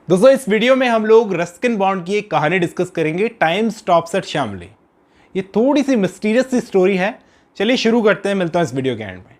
दोस्तों इस वीडियो में हम लोग रस्किन बॉन्ड की एक कहानी डिस्कस करेंगे, टाइम स्टॉप्स एट शामली। ये थोड़ी सी मिस्टीरियस सी स्टोरी है। चलिए शुरू करते हैं, मिलता हूं इस वीडियो के एंड में।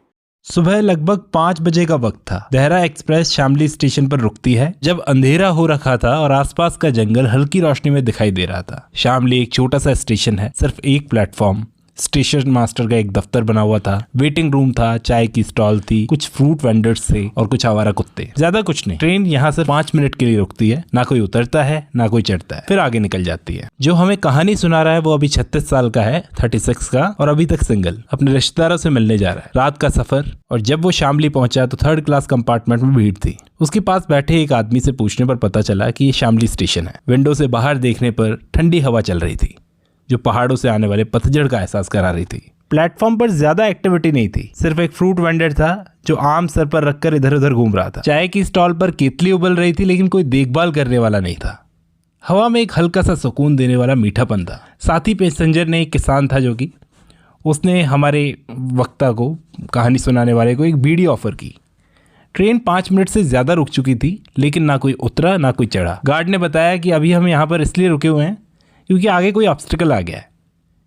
सुबह लगभग 5 बजे का वक्त था। देहरा एक्सप्रेस शामली स्टेशन पर रुकती है जब अंधेरा हो रखा था और आसपास का जंगल हल्की रोशनी में दिखाई दे रहा था। शामली एक छोटा सा स्टेशन है, सिर्फ एक प्लेटफॉर्म, स्टेशन मास्टर का एक दफ्तर बना हुआ था, वेटिंग रूम था, चाय की स्टॉल थी, कुछ फ्रूट वेंडर्स थे और कुछ आवारा कुत्ते। ज्यादा कुछ नहीं। ट्रेन यहाँ सिर्फ 5 मिनट के लिए रुकती है, ना कोई उतरता है ना कोई चढ़ता है, फिर आगे निकल जाती है। जो हमें कहानी सुना रहा है वो अभी 36 साल का है, 36 का, और अभी तक सिंगल, अपने रिश्तेदारों से मिलने जा रहा है। रात का सफर, और जब वो शामली पहुंचा तो 3rd क्लास कंपार्टमेंट में भीड़ थी। उसके पास बैठे एक आदमी से पूछने पर पता चला कि ये शामली स्टेशन है। विंडो से बाहर देखने पर ठंडी हवा चल रही थी जो पहाड़ों से आने वाले पतझड़ का एहसास करा रही थी। प्लेटफॉर्म पर ज्यादा एक्टिविटी नहीं थी, सिर्फ एक फ्रूट वेंडर था जो आम सर पर रखकर इधर उधर घूम रहा था। चाय की स्टॉल पर केतली उबल रही थी लेकिन कोई देखभाल करने वाला नहीं था। हवा में एक हल्का सा सुकून देने वाला मीठापन था। साथी पैसेंजर ने एक किसान था जो कि उसने हमारे वक्ता को, कहानी सुनाने वाले को, एक बीड़ी ऑफर की। ट्रेन 5 मिनट से ज्यादा रुक चुकी थी लेकिन ना कोई उतरा ना कोई चढ़ा। गार्ड ने बताया कि अभी हम यहाँ पर इसलिए रुके हुए हैं क्योंकि आगे कोई ऑब्स्टिकल आ गया है,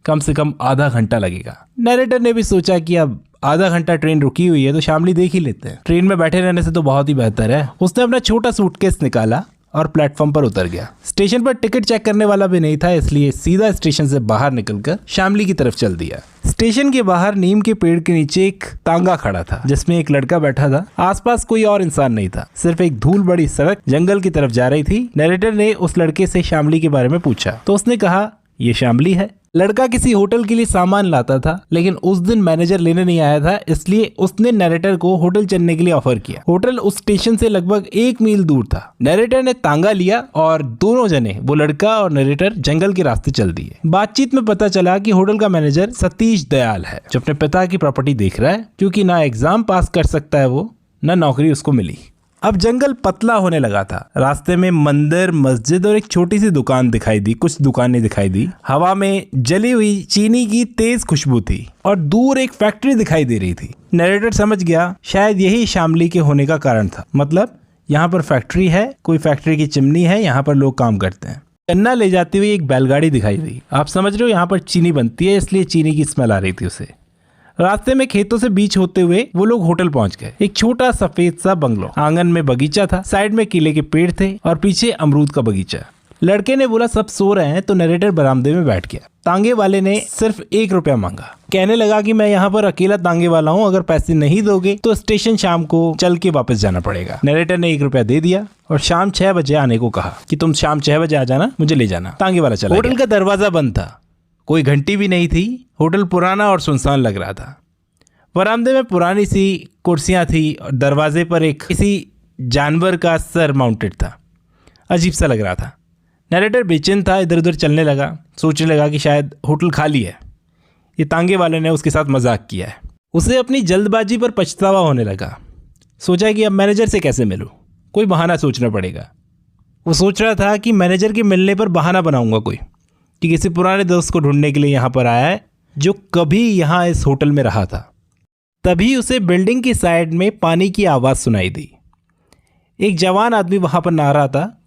कम से कम आधा घंटा लगेगा। नरेटर ने भी सोचा कि अब आधा घंटा ट्रेन रुकी हुई है तो शामली देख ही लेते हैं, ट्रेन में बैठे रहने से तो बहुत ही बेहतर है। उसने अपना छोटा सूटकेस निकाला और प्लेटफॉर्म पर उतर गया। स्टेशन पर टिकट चेक करने वाला भी नहीं था, इसलिए सीधा स्टेशन से बाहर निकलकर शामली की तरफ चल दिया। स्टेशन के बाहर नीम के पेड़ के नीचे एक तांगा खड़ा था जिसमें एक लड़का बैठा था। आसपास कोई और इंसान नहीं था, सिर्फ एक धूल बड़ी सड़क जंगल की तरफ जा रही थी। नरेटर ने उस लड़के से शामली के बारे में पूछा तो उसने कहा, ये शामली है। लड़का किसी होटल के लिए सामान लाता था लेकिन उस दिन मैनेजर लेने नहीं आया था, इसलिए उसने नरेटर को होटल चलने के लिए ऑफर किया। होटल उस स्टेशन से लगभग 1 मील दूर था। नरेटर ने तांगा लिया और दोनों जने, वो लड़का और नरेटर, जंगल के रास्ते चल दिए। बातचीत में पता चला कि होटल का मैनेजर सतीश दयाल है जो अपने पिता की प्रॉपर्टी देख रहा है, क्योंकि ना एग्जाम पास कर सकता है वो, ना नौकरी उसको मिली। अब जंगल पतला होने लगा था। रास्ते में मंदिर, मस्जिद और एक छोटी सी दुकान दिखाई दी, कुछ दुकानें दिखाई दी। हवा में जली हुई चीनी की तेज खुशबू थी और दूर एक फैक्ट्री दिखाई दे रही थी। नरेटर समझ गया शायद यही शामली के होने का कारण था, मतलब यहाँ पर फैक्ट्री है, कोई फैक्ट्री की चिमनी है, यहाँ पर लोग काम करते हैं। गन्ना ले जाती हुई एक बैलगाड़ी दिखाई दी। आप समझ रहे हो, यहाँ पर चीनी बनती है, इसलिए चीनी की स्मेल आ रही थी उसे। रास्ते में खेतों से बीच होते हुए वो लोग होटल पहुंच गए। एक छोटा सफेद सा बंगलो, आंगन में बगीचा था, साइड में केले के पेड़ थे और पीछे अमरूद का बगीचा। लड़के ने बोला सब सो रहे हैं तो नरेटर बरामदे में बैठ गया। तांगे वाले ने सिर्फ 1 रुपया मांगा। कहने लगा कि मैं यहाँ पर अकेला तांगे वाला हूँ, अगर पैसे नहीं दोगे तो स्टेशन शाम को चल के वापस जाना पड़ेगा। नरेटर ने 1 रुपया दे दिया और शाम 6 बजे आने को कहा कि तुम शाम 6 बजे आ जाना, मुझे ले जाना। तांगे वाला चला। होटल का दरवाजा बंद था, कोई घंटी भी नहीं थी। होटल पुराना और सुनसान लग रहा था। बरामदे में पुरानी सी कुर्सियां थी और दरवाजे पर एक किसी जानवर का सर माउंटेड था। अजीब सा लग रहा था। नरेटर बेचैन था, इधर उधर चलने लगा, सोचने लगा कि शायद होटल खाली है, ये तांगे वाले ने उसके साथ मजाक किया है। उसे अपनी जल्दबाजी पर पछतावा होने लगा। सोचा कि अब मैनेजर से कैसे मिलूं, कोई बहाना सोचना पड़ेगा। वो सोच रहा था कि मैनेजर के मिलने पर बहाना बनाऊंगा कोई, कि किसी पुराने दोस्त को ढूंढने के लिए यहाँ पर आया है जो कभी यहाँ इस होटल में रहा था। तभी उसे बिल्डिंग की साइड में पानी की आवाज़ सुनाई दी। एक जवान आदमी वहाँ पर नहा रहा था।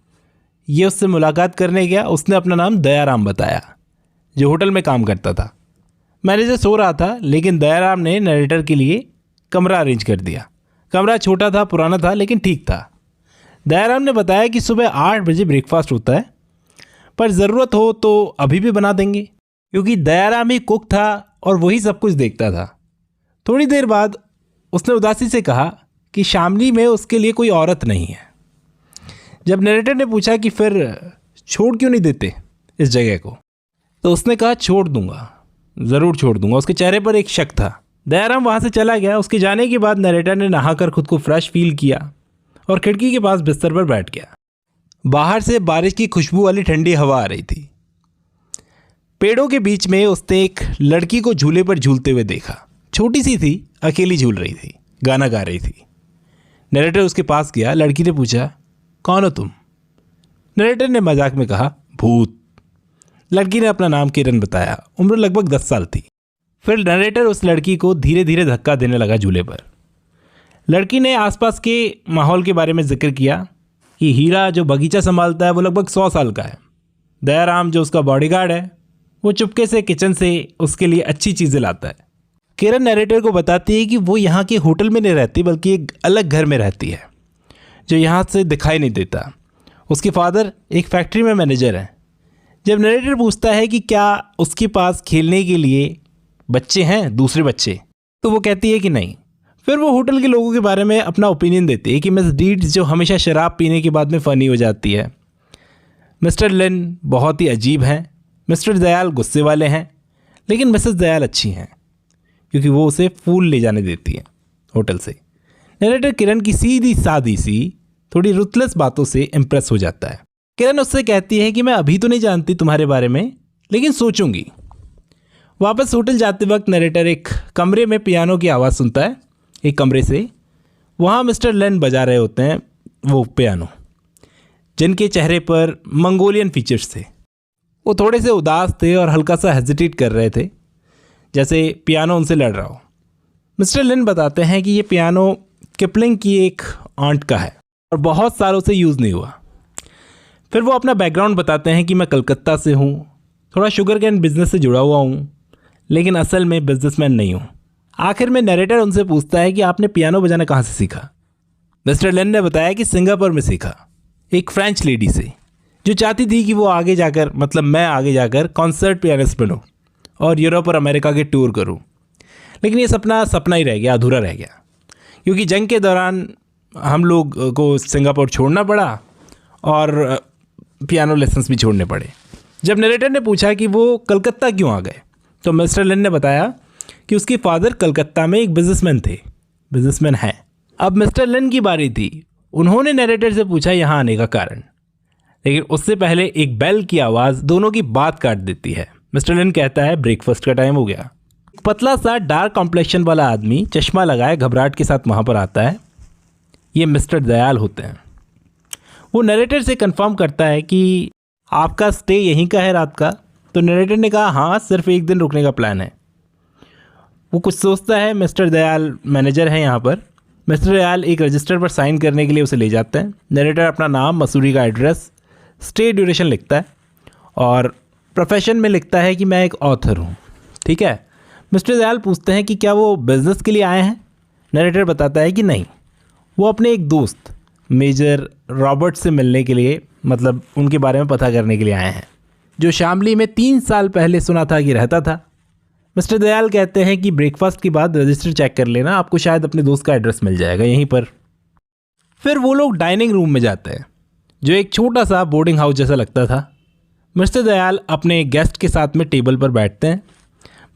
ये उससे मुलाकात करने गया। उसने अपना नाम दयाराम बताया, जो होटल में काम करता था। मैनेजर सो रहा था लेकिन दयाराम ने नरेटर के लिए कमरा अरेंज कर दिया। कमरा छोटा था, पुराना था, लेकिन ठीक था। दयाराम ने बताया कि सुबह 8 बजे ब्रेकफास्ट होता है, पर ज़रूरत हो तो अभी भी बना देंगे, क्योंकि दयाराम ही कुक था और वही सब कुछ देखता था। थोड़ी देर बाद उसने उदासी से कहा कि शामली में उसके लिए कोई औरत नहीं है। जब नरेटर ने पूछा कि फिर छोड़ क्यों नहीं देते इस जगह को, तो उसने कहा छोड़ दूंगा, ज़रूर छोड़ दूंगा। उसके चेहरे पर एक शक था। दयाराम वहाँ से चला गया। उसके जाने के बाद नरेटर ने नहाकर खुद को फ्रेश फील किया और खिड़की के पास बिस्तर पर बैठ गया। बाहर से बारिश की खुशबू वाली ठंडी हवा आ रही थी। पेड़ों के बीच में उसने एक लड़की को झूले पर झूलते हुए देखा। छोटी सी थी, अकेली झूल रही थी, गाना गा रही थी। नरेटर उसके पास गया। लड़की ने पूछा, कौन हो तुम? नरेटर ने मजाक में कहा, भूत। लड़की ने अपना नाम किरण बताया। उम्र लगभग 10 साल थी। फिर नरेटर उस लड़की को धीरे धीरे धक्का देने लगा झूले पर। लड़की ने आसपास के माहौल के बारे में जिक्र किया। कि हीरा जो बगीचा संभालता है वो लगभग 100 साल का है। दयाराम जो उसका बॉडीगार्ड है वो चुपके से किचन से उसके लिए अच्छी चीज़ें लाता है। किरण नरेटर को बताती है कि वो यहाँ के होटल में नहीं रहती बल्कि एक अलग घर में रहती है जो यहाँ से दिखाई नहीं देता। उसके फादर एक फैक्ट्री में मैनेजर हैं। जब नरेटर पूछता है कि क्या उसके पास खेलने के लिए बच्चे हैं, दूसरे बच्चे, तो वो कहती है कि नहीं। फिर वो होटल के लोगों के बारे में अपना ओपिनियन देती है कि मिस डीड्स जो हमेशा शराब पीने के बाद में फ़नी हो जाती है, मिस्टर लिन बहुत ही अजीब हैं, मिस्टर दयाल गुस्से वाले हैं, लेकिन मिसेस दयाल अच्छी हैं क्योंकि वो उसे फूल ले जाने देती है होटल से। नरेटर किरण की सीधी सादी सी थोड़ी रुथलेस बातों से इम्प्रेस हो जाता है। किरण उससे कहती है कि मैं अभी तो नहीं जानती तुम्हारे बारे में, लेकिन सोचूंगी। वापस होटल जाते वक्त नरेटर एक कमरे में पियानो की आवाज़ सुनता है। एक कमरे से वहाँ मिस्टर लिन बजा रहे होते हैं वो पियानो, जिनके चेहरे पर मंगोलियन फीचर्स थे। वो थोड़े से उदास थे और हल्का सा हेजिटेट कर रहे थे, जैसे पियानो उनसे लड़ रहा हो। मिस्टर लिन बताते हैं कि ये पियानो किपलिंग की एक आंट का है और बहुत सालों से यूज़ नहीं हुआ। फिर वो अपना बैकग्राउंड बताते हैं कि मैं कलकत्ता से हूँ, थोड़ा शुगर कैन बिजनेस से जुड़ा हुआ हूँ, लेकिन असल में बिजनेसमैन नहीं हूँ। आखिर में नरेटर उनसे पूछता है कि आपने पियानो बजाना कहाँ से सीखा। मिस्टर लिन ने बताया कि सिंगापुर में सीखा, एक फ्रेंच लेडी से जो चाहती थी कि वो आगे जाकर, मतलब मैं आगे जाकर कॉन्सर्ट पियानिस्ट बनूँ और यूरोप और अमेरिका के टूर करूँ। लेकिन ये सपना ही रह गया, अधूरा रह गया, क्योंकि जंग के दौरान हम लोग को सिंगापुर छोड़ना पड़ा और पियानो लेसन्स भी छोड़ने पड़े। जब नरेटर ने पूछा कि वो कलकत्ता क्यों आ गए, तो मिस्टर लिन ने बताया कि उसके फादर कलकत्ता में एक बिजनेसमैन हैं। अब मिस्टर लिन की बारी थी। उन्होंने नरेटर से पूछा यहाँ आने का कारण, लेकिन उससे पहले एक बेल की आवाज़ दोनों की बात काट देती है। मिस्टर लिन कहता है ब्रेकफास्ट का टाइम हो गया। पतला सा डार्क कॉम्प्लेक्शन वाला आदमी चश्मा लगाए घबराहट के साथ वहाँ पर आता है। ये मिस्टर दयाल होते हैं। वो नरेटर से कंफर्म करता है कि आपका स्टे यहीं का है रात का। तो नरेटर ने कहा हाँ, सिर्फ एक दिन रुकने का प्लान है। वो कुछ सोचता है। मिस्टर दयाल मैनेजर हैं यहाँ पर। मिस्टर दयाल एक रजिस्टर पर साइन करने के लिए उसे ले जाते हैं। नरेटर अपना नाम, मसूरी का एड्रेस, स्टे ड्यूरेशन लिखता है और प्रोफेशन में लिखता है कि मैं एक ऑथर हूँ। ठीक है। मिस्टर दयाल पूछते हैं कि क्या वो बिज़नेस के लिए आए हैं। नरेटर बताता है कि नहीं, वो अपने एक दोस्त मेजर रॉबर्ट से मिलने के लिए, मतलब उनके बारे में पता करने के लिए आए हैं, जो शामली में 3 साल पहले सुना था कि रहता था। मिस्टर दयाल कहते हैं कि ब्रेकफास्ट के बाद रजिस्टर चेक कर लेना, आपको शायद अपने दोस्त का एड्रेस मिल जाएगा यहीं पर। फिर वो लोग डाइनिंग रूम में जाते हैं, जो एक छोटा सा बोर्डिंग हाउस जैसा लगता था। मिस्टर दयाल अपने गेस्ट के साथ में टेबल पर बैठते हैं।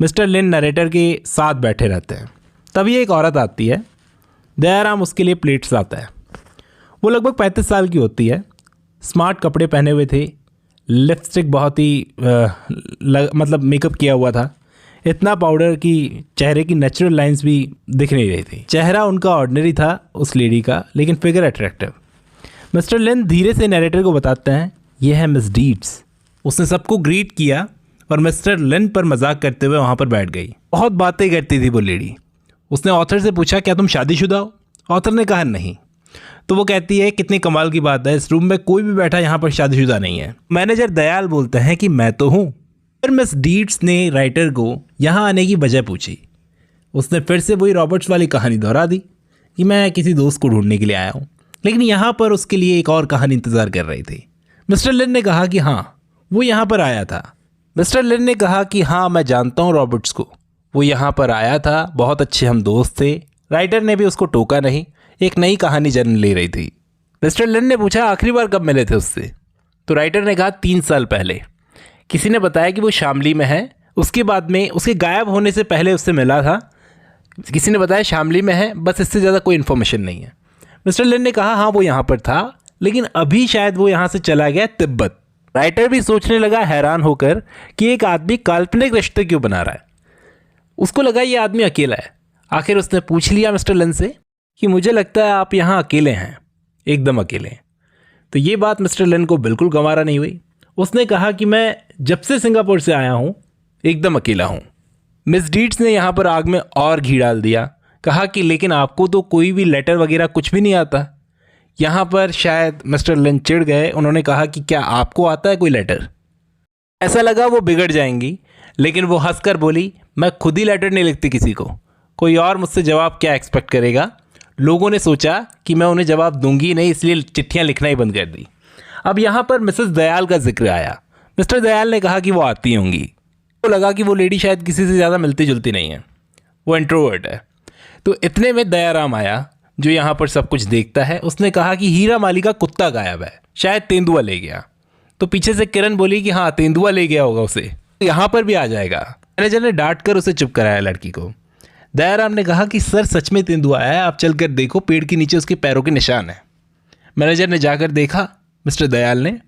मिस्टर लिन नरेटर के साथ बैठे रहते हैं। तभी एक औरत आती है। दयाराम उसके लिए प्लेट्स लाता है। वो लगभग 35 साल की होती है। स्मार्ट कपड़े पहने हुए थे, लिपस्टिक बहुत ही मतलब मेकअप किया हुआ था, इतना पाउडर कि चेहरे की नेचुरल लाइंस भी दिख नहीं रही थी। चेहरा उनका ऑर्डिनरी था उस लेडी का, लेकिन फिगर अट्रैक्टिव। मिस्टर लिन धीरे से नरेटर को बताते हैं यह है मिस डीड्स। उसने सबको ग्रीट किया और मिस्टर लिन पर मजाक करते हुए वहाँ पर बैठ गई। बहुत बातें करती थी वो लेडी। उसने ऑथर से पूछा क्या तुम शादीशुदा हो। ऑथर ने कहा नहीं। तो वो कहती है कितनी कमाल की बात है, इस रूम में कोई भी बैठा यहाँ पर शादीशुदा नहीं है। मैनेजर दयाल बोलते हैं कि मैं तो हूँ। फिर मिस डीड्स ने राइटर को यहाँ आने की वजह पूछी। उसने फिर से वही रॉबर्ट्स वाली कहानी दोहरा दी कि मैं किसी दोस्त को ढूंढने के लिए आया हूँ, लेकिन यहाँ पर उसके लिए एक और कहानी इंतज़ार कर रही थी। मिस्टर लिन ने कहा कि हाँ, वो यहाँ पर आया था। मिस्टर लिन ने कहा कि हाँ, मैं जानता हूँ रॉबर्ट्स को, वो यहाँ पर आया था, बहुत अच्छे हम दोस्त थे। राइटर ने भी उसको टोका नहीं, एक नई कहानी जन्म ले रही थी। मिस्टर लिन ने पूछा आखिरी बार कब मिले थे उससे। तो राइटर ने कहा 3 साल पहले। किसी ने बताया कि वो शामली में है। उसके बाद में उसके गायब होने से पहले उससे मिला था। किसी ने बताया शामली में है, बस इससे ज़्यादा कोई इन्फॉर्मेशन नहीं है। मिस्टर लिन ने कहा हाँ, वो यहाँ पर था, लेकिन अभी शायद वो यहाँ से चला गया तिब्बत। राइटर भी सोचने लगा हैरान होकर कि एक आदमी काल्पनिक रिश्ते क्यों बना रहा है। उसको लगा ये आदमी अकेला है। आखिर उसने पूछ लिया मिस्टर लिन से कि मुझे लगता है आप यहाँ अकेले हैं, एकदम अकेले। तो ये बात मिस्टर लिन को बिल्कुल गंवारा नहीं हुई। उसने कहा कि मैं जब से सिंगापुर से आया हूँ एकदम अकेला हूँ। मिस डीड्स ने यहाँ पर आग में और घी डाल दिया। कहा कि लेकिन आपको तो कोई भी लेटर वगैरह कुछ भी नहीं आता। यहाँ पर शायद मिस्टर लिन चिढ़ गए। उन्होंने कहा कि क्या आपको आता है कोई लेटर? ऐसा लगा वो बिगड़ जाएंगी, लेकिन वो हंसकर बोली, मैं खुद ही लेटर नहीं लिखती किसी को, कोई और मुझसे जवाब क्या एक्सपेक्ट करेगा। लोगों ने सोचा कि मैं उन्हें जवाब दूंगी नहीं, इसलिए चिट्ठियाँ लिखना ही बंद कर दी। अब यहाँ पर मिसेस दयाल का जिक्र आया। मिस्टर दयाल ने कहा कि वो आती होंगी। तो लगा कि वो लेडी शायद किसी से ज़्यादा मिलती जुलती नहीं है, वो इंट्रोवर्ट है। तो इतने में दयाराम आया, जो यहाँ पर सब कुछ देखता है। उसने कहा कि हीरा माली का कुत्ता गायब है, शायद तेंदुआ ले गया। तो पीछे से किरण बोली कि हाँ, तेंदुआ ले गया होगा उसे, यहाँ पर भी आ जाएगा। मैनेजर ने डांट कर उसे चुप कराया लड़की को। दयाराम ने कहा कि सर सच में तेंदुआ है, आप चल कर देखो, पेड़ के नीचे उसके पैरों के निशान है। मैनेजर ने जाकर देखा, मिस्टर दयाल ने,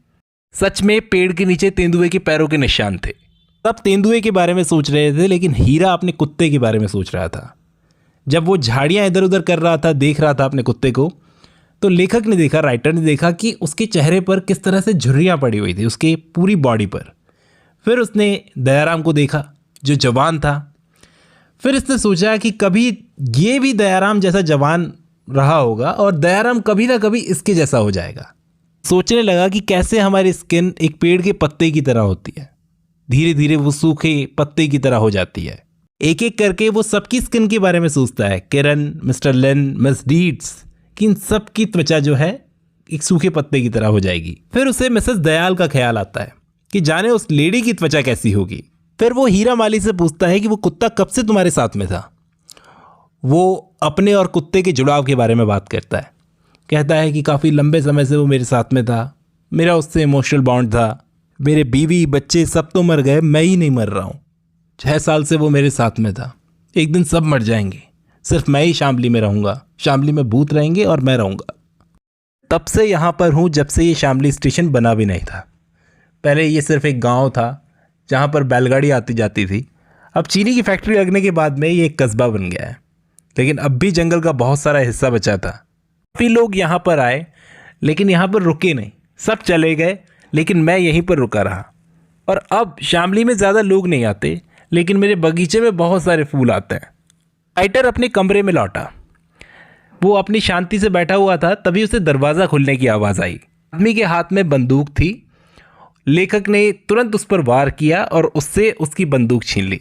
सच में पेड़ के नीचे तेंदुए के पैरों के निशान थे। सब तेंदुए के बारे में सोच रहे थे, लेकिन हीरा अपने कुत्ते के बारे में सोच रहा था। जब वो झाड़ियाँ इधर उधर कर रहा था, देख रहा था अपने कुत्ते को, तो लेखक ने देखा, राइटर ने देखा कि उसके चेहरे पर किस तरह से झुर्रियाँ पड़ी हुई थी, उसके पूरी बॉडी पर। फिर उसने दयाराम को देखा जो जवान था। फिर इसने सोचा कि कभी ये भी दयाराम जैसा जवान रहा होगा और दयाराम कभी ना कभी इसके जैसा हो जाएगा। सोचने लगा कि कैसे हमारी स्किन एक पेड़ के पत्ते की तरह होती है, धीरे धीरे वो सूखे पत्ते की तरह हो जाती है। एक एक करके वो सबकी स्किन के बारे में सोचता है, किरण, मिस्टर लिन, मिस डीड्स, कि इन सब की त्वचा जो है एक सूखे पत्ते की तरह हो जाएगी। फिर उसे मिसेस दयाल का ख्याल आता है कि जाने उस लेडी की त्वचा कैसी होगी। फिर वो हीरा माली से पूछता है कि वो कुत्ता कब से तुम्हारे साथ में था। वो अपने और कुत्ते के जुड़ाव के बारे में बात करता है, कहता है कि काफ़ी लंबे समय से वो मेरे साथ में था, मेरा उससे इमोशनल बॉन्ड था, मेरे बीवी बच्चे सब तो मर गए, मैं ही नहीं मर रहा हूँ। 6 साल से वो मेरे साथ में था, एक दिन सब मर जाएंगे, सिर्फ मैं ही शामली में रहूँगा, शामली में भूत रहेंगे और मैं रहूँगा। तब से यहाँ पर हूँ जब से ये शामली स्टेशन बना भी नहीं था। पहले ये सिर्फ एक गांव था जहाँ पर बैलगाड़ी आती जाती थी। अब चीनी की फैक्ट्री लगने के बाद में ये एक कस्बा बन गया है, लेकिन अब भी जंगल का बहुत सारा हिस्सा बचा था। काफ़ी लोग यहाँ पर आए, लेकिन यहाँ पर रुके नहीं, सब चले गए, लेकिन मैं यहीं पर रुका रहा। और अब शामली में ज़्यादा लोग नहीं आते, लेकिन मेरे बगीचे में बहुत सारे फूल आते हैं। राइटर अपने कमरे में लौटा। वो अपनी शांति से बैठा हुआ था, तभी उसे दरवाज़ा खुलने की आवाज़ आई। आदमी के हाथ में बंदूक थी। लेखक ने तुरंत उस पर वार किया और उससे उसकी बंदूक छीन ली।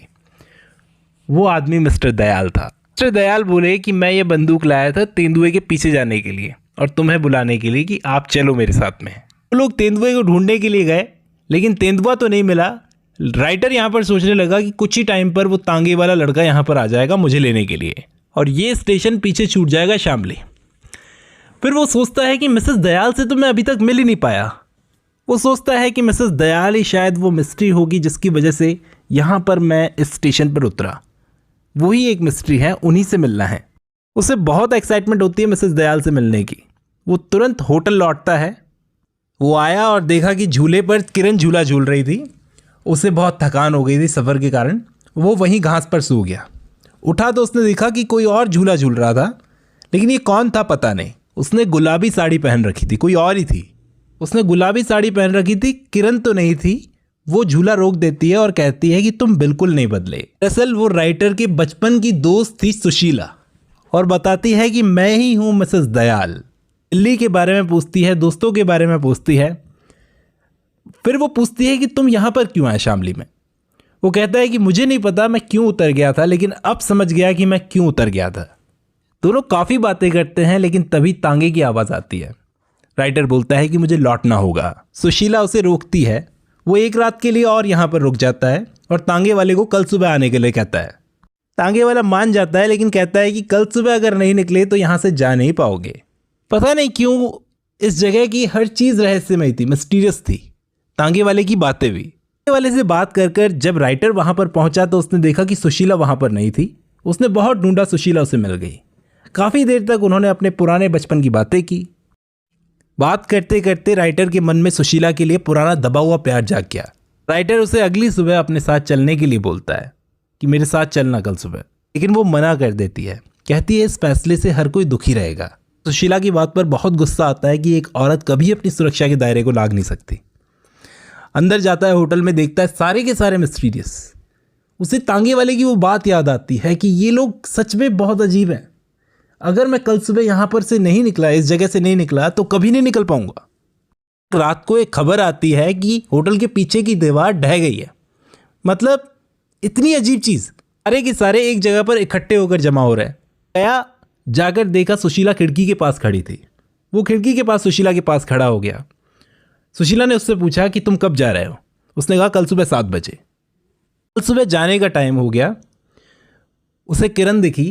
वो आदमी मिस्टर दयाल था। मिस्टर दयाल बोले कि मैं ये बंदूक लाया था तेंदुए के पीछे जाने के लिए और तुम्हें बुलाने के लिए कि आप चलो मेरे साथ में। वो लोग तेंदुए को ढूंढने के लिए गए, लेकिन तेंदुआ तो नहीं मिला। राइटर यहाँ पर सोचने लगा कि कुछ ही टाइम पर वो तांगे वाला लड़का यहाँ पर आ जाएगा मुझे लेने के लिए और ये स्टेशन पीछे छूट जाएगा शामली। फिर वो सोचता है कि मिसेस दयाल से तो मैं अभी तक मिल ही नहीं पाया। वो सोचता है कि मिसेस दयाल ही शायद वो मिस्ट्री होगी जिसकी वजह से यहाँ पर मैं इस स्टेशन पर उतरा। वही एक मिस्ट्री है, उन्हीं से मिलना है। उसे बहुत एक्साइटमेंट होती है मिसेस दयाल से मिलने की। वो तुरंत होटल लौटता है। वो आया और देखा कि झूले पर किरण झूला झूल रही थी। उसे बहुत थकान हो गई थी सफ़र के कारण। वो वहीं घास पर सो गया। उठा तो उसने देखा कि कोई और झूला झूल रहा था, लेकिन ये कौन था पता नहीं। उसने गुलाबी साड़ी पहन रखी थी, कोई और ही थी। उसने गुलाबी साड़ी पहन रखी थी, किरण तो नहीं थी। वो झूला रोक देती है और कहती है कि तुम बिल्कुल नहीं बदले। दरअसल वो राइटर के बचपन की दोस्त थी सुशीला, और बताती है कि मैं ही हूँ मिसेस दयाल। दिल्ली के बारे में पूछती है, दोस्तों के बारे में पूछती है। फिर वो पूछती है कि तुम यहाँ पर क्यों आए शामली में। वो कहता है कि मुझे नहीं पता मैं क्यों उतर गया था, लेकिन अब समझ गया कि मैं क्यों उतर गया था। दोनों काफ़ी बातें करते हैं, लेकिन तभी तांगे की आवाज़ आती है। राइटर बोलता है कि मुझे लौटना होगा। सुशीला उसे रोकती है। वो एक रात के लिए और यहाँ पर रुक जाता है और तांगे वाले को कल सुबह आने के लिए कहता है। तांगे वाला मान जाता है, लेकिन कहता है कि कल सुबह अगर नहीं निकले तो यहाँ से जा नहीं पाओगे। पता नहीं क्यों इस जगह की हर चीज़ रहस्यमय थी, मिस्टीरियस थी। तांगे वाले की बातें भी। तांगे वाले से बात कर जब राइटर वहाँ पर पहुँचा तो उसने देखा कि सुशीला वहाँ पर नहीं थी। उसने बहुत ढूंढा, सुशीला उसे मिल गई। काफ़ी देर तक उन्होंने अपने पुराने बचपन की बातें की। बात करते करते राइटर के मन में सुशीला के लिए पुराना दबा हुआ प्यार जाग गया। राइटर उसे अगली सुबह अपने साथ चलने के लिए बोलता है कि मेरे साथ चलना कल सुबह, लेकिन वो मना कर देती है। कहती है इस फैसले से हर कोई दुखी रहेगा। सुशीला की बात पर बहुत गुस्सा आता है कि एक औरत कभी अपनी सुरक्षा के दायरे को लाग नहीं सकती। अंदर जाता है, होटल में देखता है सारे के सारे मिस्टीरियस। उसे तांगे वाले की वो बात याद आती है कि ये लोग सच में बहुत अजीब हैं। अगर मैं कल सुबह यहाँ पर से नहीं निकला, इस जगह से नहीं निकला, तो कभी नहीं निकल पाऊंगा। रात को एक खबर आती है कि होटल के पीछे की दीवार ढह गई है। मतलब इतनी अजीब चीज़, सारे के सारे एक जगह पर इकट्ठे होकर जमा हो रहे हैं। गया, जाकर देखा सुशीला खिड़की के पास खड़ी थी। वो खिड़की के पास सुशीला के पास खड़ा हो गया। सुशीला ने उससे पूछा कि तुम कब जा रहे हो? उसने कहा कल सुबह 7 बजे। कल सुबह जाने का टाइम हो गया। उसे किरण दिखी।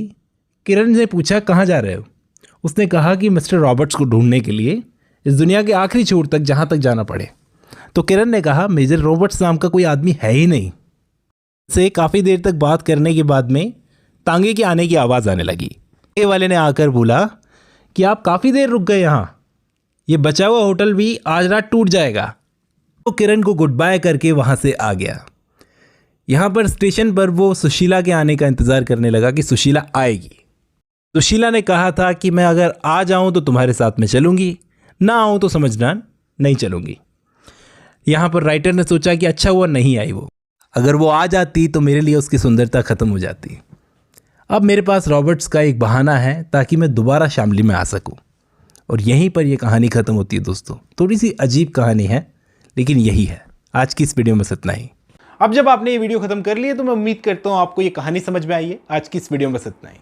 किरण ने पूछा कहाँ जा रहे हो? उसने कहा कि मिस्टर रॉबर्ट्स को ढूंढने के लिए, इस दुनिया के आखिरी छोर तक, जहाँ तक जाना पड़े। तो किरण ने कहा मेजर रॉबर्ट्स नाम का कोई आदमी है ही नहीं। से काफ़ी देर तक बात करने के बाद में तांगे के आने की आवाज़ आने लगी। तांगे वाले ने आकर बोला कि आप काफ़ी देर रुक गए यहाँ, ये बचा हुआ होटल भी आज रात टूट जाएगा। तो किरण को गुड बाय करके वहाँ से आ गया। यहाँ पर स्टेशन पर वो सुशीला के आने का इंतज़ार करने लगा कि सुशीला आएगी। सुशीला ने कहा था कि मैं अगर आ जाऊँ तो तुम्हारे साथ में चलूँगी, ना आऊँ तो समझना नहीं चलूँगी। यहाँ पर राइटर ने सोचा कि अच्छा हुआ नहीं आई वो, अगर वो आ जाती तो मेरे लिए उसकी सुंदरता ख़त्म हो जाती। अब मेरे पास रॉबर्ट्स का एक बहाना है ताकि मैं दोबारा शामली में आ सकूं। और यहीं पर यह कहानी ख़त्म होती है दोस्तों। थोड़ी सी अजीब कहानी है, लेकिन यही है। आज की इस वीडियो में इतना ही। अब जब आपने ये वीडियो खत्म कर ली है तो मैं उम्मीद करता हूँ आपको ये कहानी समझ में आई है। आज की इस वीडियो में इतना ही।